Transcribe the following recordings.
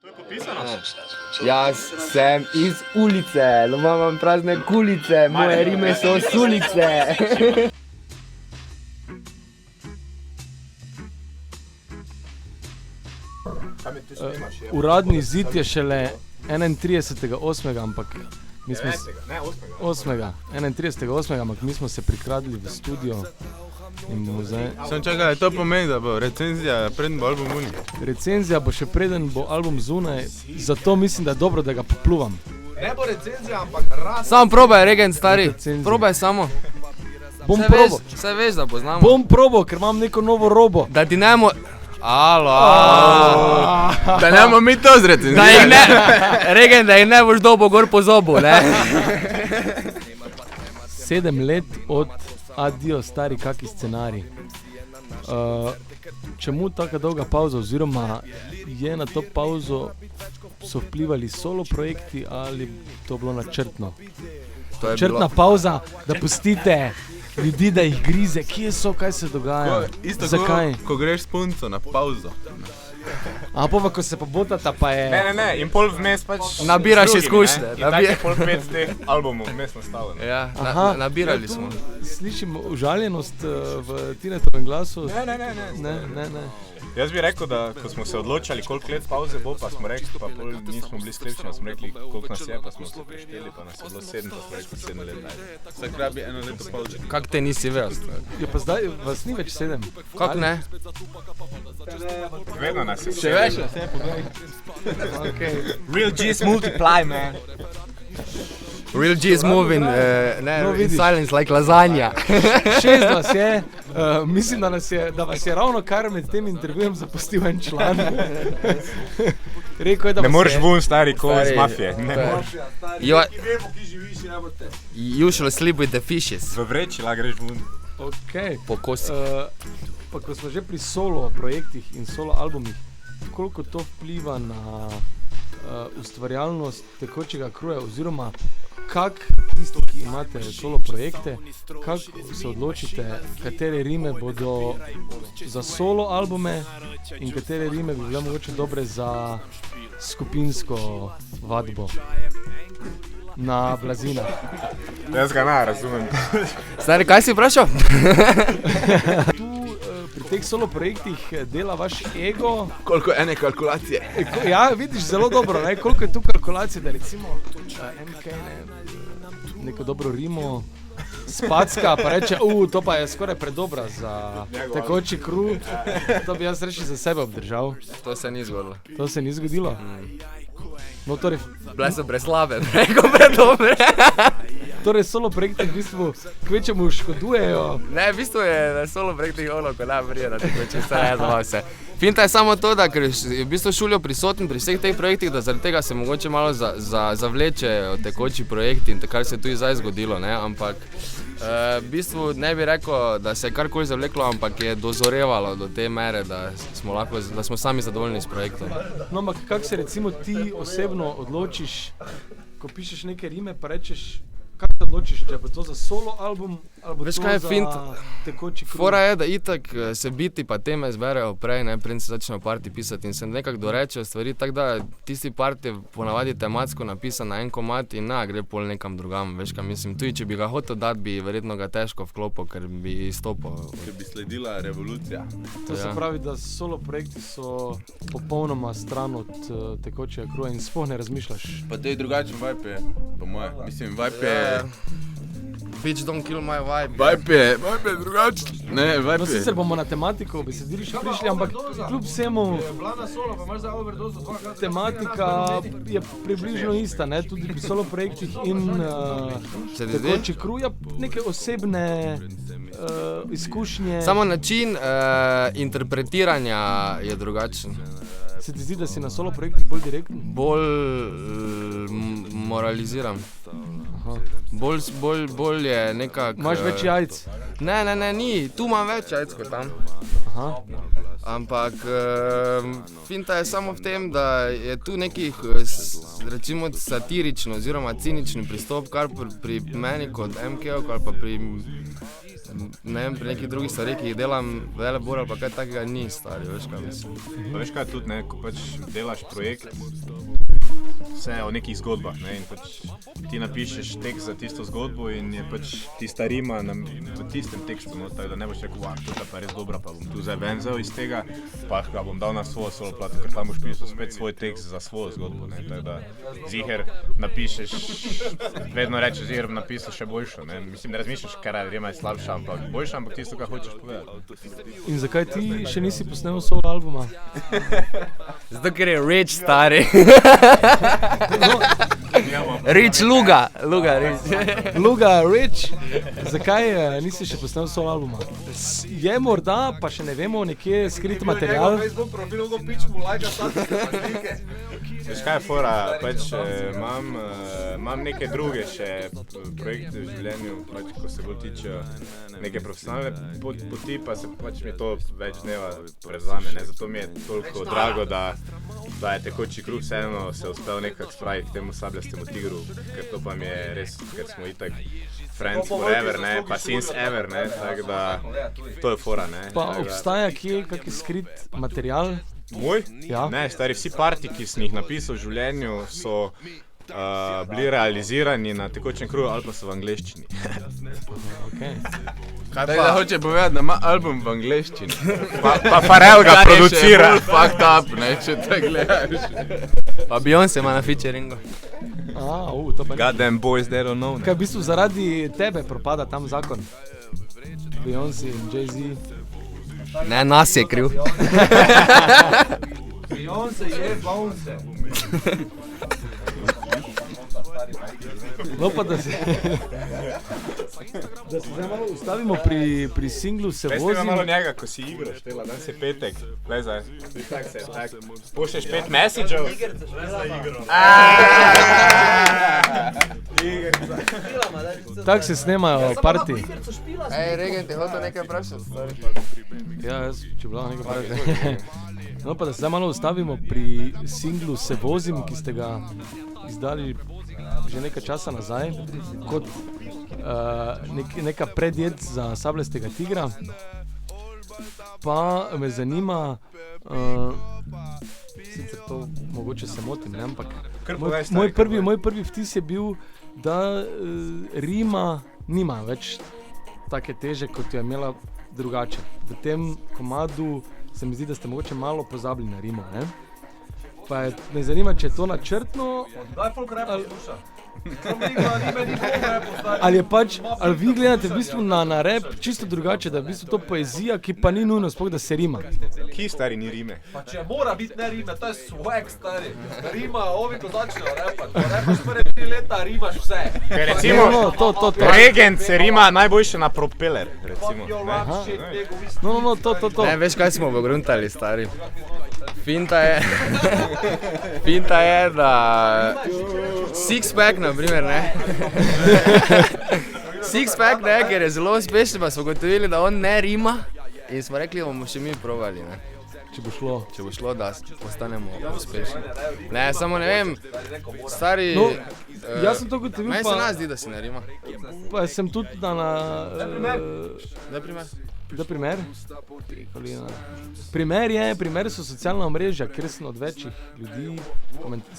To je popisano? Jaz sem iz ulice, doma imam prazne kulice, moje rime so sulice. Uradni zid je šele 31.8., ampak mi smo 31.8., ampak mi smo se prikradli v studio in bomo zdaj... Sam čakaj, to pomeni, da bo recenzija preden bo album uni. Recenzija bo še preden bo album zunaj, zato mislim, da je dobro, da ga popluvam. Ne bo recenzija, ampak raz. Samo probaj, Regen, stari. Recenzija. Probaj samo. Bom probal. Saj veš, da poznamo. Bom probal, ker imam neko novo robo. Da ti nemo... Alo, Da nemo mi to z recenzijo. Da jih ne... Regen, da jih ne boš dobo gor po zobu, ne? 7 let od Adio, stari, kaki scenarij. Čemu taka dolga pauza, oziroma je na to pauzo so vplivali solo projekti ali to bilo načrtno? To je Črtna pauza, da pustite ljudi, da jih grize, kje so, kaj se dogaja, Isto zakaj? ko greš s punco na pauzo. A pa ko se pobotata, pa je... Ne, in pol vmes pač... Nabiraš z drugim, izkušnje, ne. In tako je pol 5 teh albumov vmes nastalo. Ne. Ja, Aha. nabirali Ja, tu smo. Slišim užaljenost v Tinetovem glasu. Ne. Jaz bi rekel, da ko smo se odločali, koliko let pauze bo, pa smo rekli, pa pol nismo bili sklepčni, smo rekli, koliko nas je, pa smo se prešteli, pa nas je bilo 7, pa smo rekli 7 let. Vsak rabi eno leto pauze. Kak te nisi veš? Ja, pa zdaj vas ni več 7. Kak ne? Vedno nas je Še več? Okay. Real G's multiply, man. Real G is moving, ne, No, in vidiš. silence like lasagna. 6 vas je, mislim, da vas je ravno kar med tem intervjujem zapustil en član. Rekel je, da Ne vas moreš je... vun, stari, ko Stari, iz mafije. Ne to je- moreš. You shall sleep with the fishes. V vreči lahko greš vun. Okay. Po kosi. Pa ko smo že pri solo projektih in solo albumih, koliko to vpliva na ustvarjalnost tekočega kruja, oziroma kak tisti, ki imate solo projekte, kako se odločite, katere rime bodo za solo albume in katere rime bi bile mogoče dobre za skupinsko vadbo na blazinah. Jaz ga ne razumem. Stari, kaj si vprašal? Tu pri teh solo projektih dela vaš ego. Koliko ene kalkulacije. Ja, vidiš zelo dobro, ne? Koliko je tu kalkulacije, da recimo MK neko dobro rimo spacka, pa reče, to pa je skoraj predobra za tekoči kruh, to bi jaz reči za sebe obdržal. To se ni zgodilo. To se ni zgodilo? No, Bile so preslabe, preko predobre. torej solo projekti v bistvu kvečemu škodujejo. Ne, v bistvu je na solo projektih ono, ko najprije na tako čisto ne zabav se. Finta je samo to, da ker je v bistvu Šuljo prisoten pri vseh teh projektih, da zaradi tega se mogoče malo zavleče tekoči projekti in kar se je tu zdaj zgodilo, ne, ampak v bistvu ne bi rekel, da se je karkoli zavleklo, ampak je dozorevalo do te mere, da smo sami zadovoljni s projektom. No, ampak kako se recimo ti osebno odločiš, ko pišeš neke rime, pa rečeš, kako se odločiš, če bo to za solo album ali bo Veš, to kaj je za fint? tekoči kruh? Fora je, da itak se biti pa teme zberejo prej, ne, preden se začnejo parti pisati in se nekako dorečejo stvari, tako da tisti part je ponavadi tematsko napisan na en komad in gre pol nekam drugam, veš kaj mislim. Tudi če bi ga hotel dati, bi verjetno ga težko vklopil, ker bi izstopil. Ker bi sledila revolucija. To se Ja. pravi, da solo projekti so popolnoma stran od tekočega kruha in sploh ne razmišljaš. Pa to je drugačen vibe je, po moje. Mislim, vibe je... Bitch don't kill my vibe. Vibe je drugačen. Ne, No, vibe sicer je... bomo na tematiko besedili še prišli, ampak kljub vsemu tematika je približno ista, ne, tudi pri solo projektih in Se ti zdi? tekoči kruh, ja, neke osebne izkušnje. Samo način interpretiranja je drugačen. Se ti zdi, da si na solo projektih bolj direkten? Bolj moraliziram. Bolj je nekako... Imaš več jajc? Ne, ni, tu imam več jajc kot tam. Aha. Ampak finta je samo v tem, da je tu nekih recimo satirično oziroma cinični pristop, kar pri meni kot MK-ovk ali pa pri ne vem, pri nekih drugih stvarih, ki jih delam, velebor ali pa kaj takega ni stari, veš kaj mislim. Pa veš kaj tudi, ne, ko pač delaš projekt, vse o nekih zgodbah, ne, in pač ti napišeš tekst za tisto zgodbo in je pač tista rima v tistem tekstu, no, tako da ne boš rekel, to je pa res dobra, pa bom tu zdaj ven vzel iz tega, pa ga bom dal na svojo solo plato, ker tam boš pisal spet svoj tekst za svojo zgodbo, ne, tako da ziher napišeš, vedno rečeš, ziher bom napisal še boljšo, ne, mislim, ne razmišljaš, ker rima je slabša, ampak boljša, ampak tisto, kar hočeš povedati. In zakaj ti še nisi posnel solo albuma? Zato, ker je Rich stari. Rich Luga Rich. Luga, Rich, zakaj nisi še posnel solo albuma? Je morda, pa še ne vemo, nekje skrit material? Veš kaj je fora, pač imam neke druge še projekte v življenju, pač ko se bolj tiče neke profesionalne poti, pa se pač mi to več dneva prevzame, ne, zato mi je toliko drago, da je Tekoči kruh vseeno se uspel nekako spraviti k temu Sabljastemu tigru, ker to pa mi je res, ker smo itak friends forever, ne, pa since ever, ne, tako da to je fora, ne. Pa obstaja kje kaki skrit material? Moj? Ja. Ne, stari, vsi parti, ki sem jih napisal v življenju, so bili realizirani na Tekočem kruhu ali pa so v angleščini. Okay. Tako da hoče povedati, da ima album v angleščini. Pa Pharrell ga producira. Kar je še bolj fucked up, ne, če te gledaš. Pa Beyoncé ima na featuringu. To pa ne. Goddamn boys, they don't know. Kaj v bistvu zaradi tebe propada tam zakon? Beyoncé in Jay-Z. Ne, nas je kriv. Beyoncé je bounce. No pa da se zdaj malo ustavimo pri singlu Se Veš, vozim. malo njega, ko si igraš, tela, danes je petek. Glej zdaj, tak se, tak. Pošlješ 5 messagev. Tako se snemajo parti. Ej, Regen, ti hotel nekaj vprašati, stari. Ja, jaz, če bi lahko nekaj vprašal. No pa da se zdaj malo ustavimo pri singlu Se vozim, ki ste ga izdali že nekaj časa nazaj, kot neka predjed za Sabljastega tigra. Pa me zanima, sicer to mogoče se motim, ne, ampak moj prvi vtis je bil, da rima nima več take teže, kot jo je imela drugače. V tem komadu se mi zdi, da ste mogoče malo pozabili na rimo, ne? Pa me zanima, če je to načrtno, ali je pač, ali vi gledate v bistvu na rap čisto drugače, da je v bistvu to poezija, ki pa ni nujno sploh, da se rima. Ki stari ni rime? Pa če mora biti ne rime, to je swag stari. Rima, ovi ko začnejo repati, ko repaš prve 3 leta, rimaš vse. Ker recimo, To. Regent se rima najboljše na propeller, recimo. No, to. Ne, veš kaj smo pogruntali, stari. Finta je, da Sixpack, na primer, ne. Sixpack, ne, ker je zelo uspešen, pa smo gotovili, da on ne rima in smo rekli, bomo še mi probali, ne. Če bo šlo, Da postanemo uspešni. Ne, samo ne vem, stari... No, jaz sem to gotovil, Meni se nas zdi, da se ne rima. Pa sem tudi Da primer? Primer so socialna omrežja, kjer sem od večjih ljudi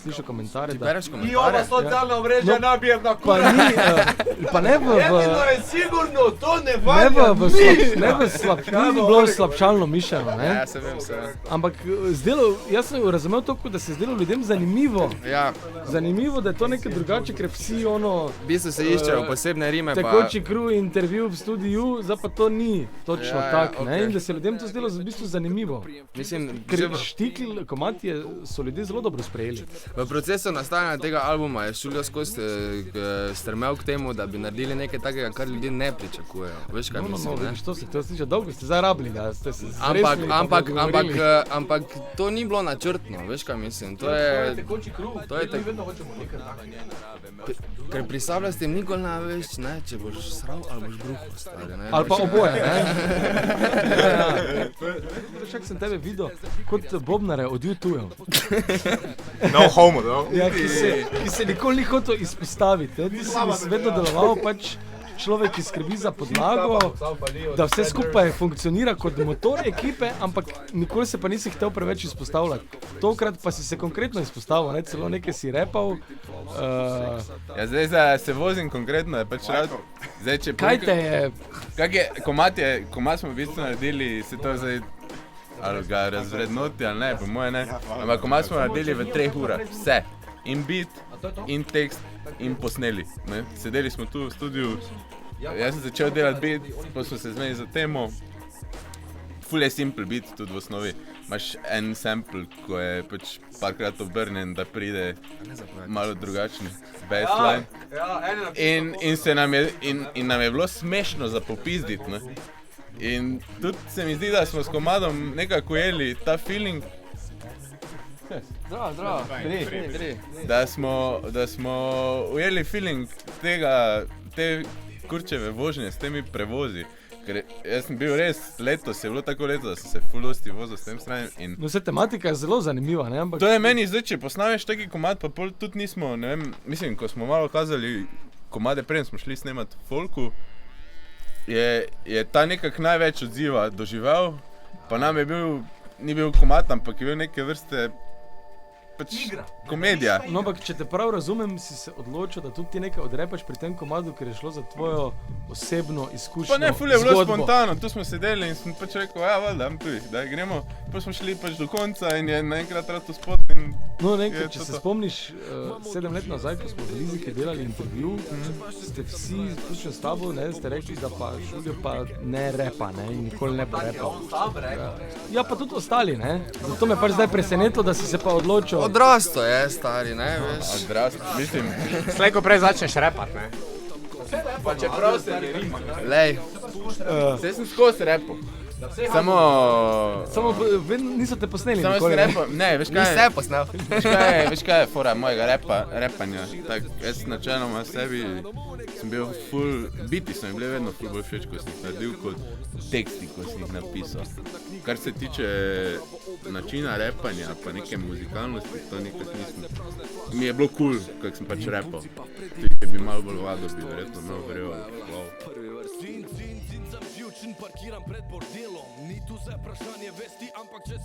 slišal komentarje, da... Bereš Ni komentarje? ova socialna omrežja nabijem na Pa ni, pa ne Jedino je sigurno, to ne valja ni bilo slabšalno mišljeno, ne? Ja, se vem. Ampak jaz sem razumel to, da se je zdelo ljudem zanimivo. Ja, Zanimivo, da je to nekaj drugače, ker vsi v bistvu se iščejo posebne rime, pa... Tekoči kruh intervju v studiu, zdaj pa to ni točno tako, ne? okej. In da se ljudem to zdelo v bistvu zanimivo. Mislim, Ker štikl, komad so ljudje zelo dobro sprejeli. v procesu nastajanja tega albuma je Šuljo skozi strmel k temu, da bi naredili nekaj takega, kar ljudje ne pričakujejo. Veš kaj mislim, ne? Vidiš, to sliša, dolgo ste zdaj rabili, da ste se zresnili pa dogovorili. Ampak to ni bilo načrtno, veš kaj mislim, to je... Tekoči kruh, To je mi vedno hočemo nekaj takega. Ker pri Sabljastem nikoli ne veš, ne, če boš sral ali boš bruhal, stari, ne. Ali pa oboje, ne? Čak sem tebe videl kot bobnare od U2-jev. No homo, no? Ja, ki se nikoli ni hotel izpostaviti, ne? Ti si vedno deloval pač človek, ki skrbi za podlago, da vse skupaj funkcionira kot motor ekipe, ampak nikoli se pa nisi hotel preveč izpostavljati. Tokrat pa si se konkretno izpostavil, ne? Celo nekaj si repal. Ja, zdaj se vozim konkretno, je pač rad. Zdaj, če Kaj te je? Komad smo v bistvu naredili, se to zdaj ali ga razvrednoti ali ne, po moje ne. Ampak komad smo naredili v 3 urah, vse. In beat, in tekst, in posneli. Ne? Sedeli smo tu v studiu, jaz sem začel delati beat, pa smo se zmenili za temo. Ful je simple beat tudi v osnovi. Imaš en sample, ko je pač parkrat obrnen, da pride malo drugačen bassline. In nam je bilo smešno za popizditi, ne? In tudi se mi zdi, da smo s komadom nekako ujeli ta feeling, da smo ujeli feeling te kurčeve vožnje s temi prevozi. Ker jaz sem bil res, letos je bilo tako leto, da sem se ful dosti vozil s tem stranjem in... No, vse tematika je zelo zanimiva, ne? Ampak... To je meni zdaj, če posnameš taki komad, pa pol tudi nismo, ne vem, mislim, ko smo malo kazali komade, preden smo šli snemati folku, je ta nekak največ odziva doživel, pa nam je bil, ni bil komad, ampak je bil neke vrste pač komedija. No, ampak če te prav razumem, si se odločil, da tudi ti nekaj odrepaš pri tem komadu, ker je šlo za tvojo osebno izkušnjo. Pa ne, ful je bilo spontano, tu smo sedeli in sem pač rekel, ja, valjda, tudi, daj gremo. Pa smo šli pač do konca in je naenkrat rato spot in... No, nekaj, če se spomniš, 7 let nazaj, ko smo v Liziki delali intervju, ste vsi, vključno s tabo, ne, ste rekli, da pa Šuljo pa ne repa, ne, in nikoli ne bo repal. Ja, pa tudi ostali, ne. Zato me pač zdaj presenetilo, da si se pa odločil. Odrasto je, stari, ne, veš. Odrasto, mislim... Slej, ko prej začneš repat, ne? Pa čeprav se ne rima. Lej, Saj sem skozi repo. Samo Niso te posneli sem nikoli, ne? repo, ne, veš ni kaj se posnel. Veš kaj je fora mojega repanja. Tak, jaz načeloma sebi sem bil ful, biti so mi bili vedno ful bolj všeč, ko sem jih naredil kot teksti, ko sem jih napisal. Kar se tiče načina repanja, pa neke muzikalnosti, to nikak nisem. Mi je bilo cool, kak sem pač repal. Če bi malo bolj vado, bi verjetno malo verjel, wow. Parkiram pred bordelom, ni tu za vprašanje vesti, ampak če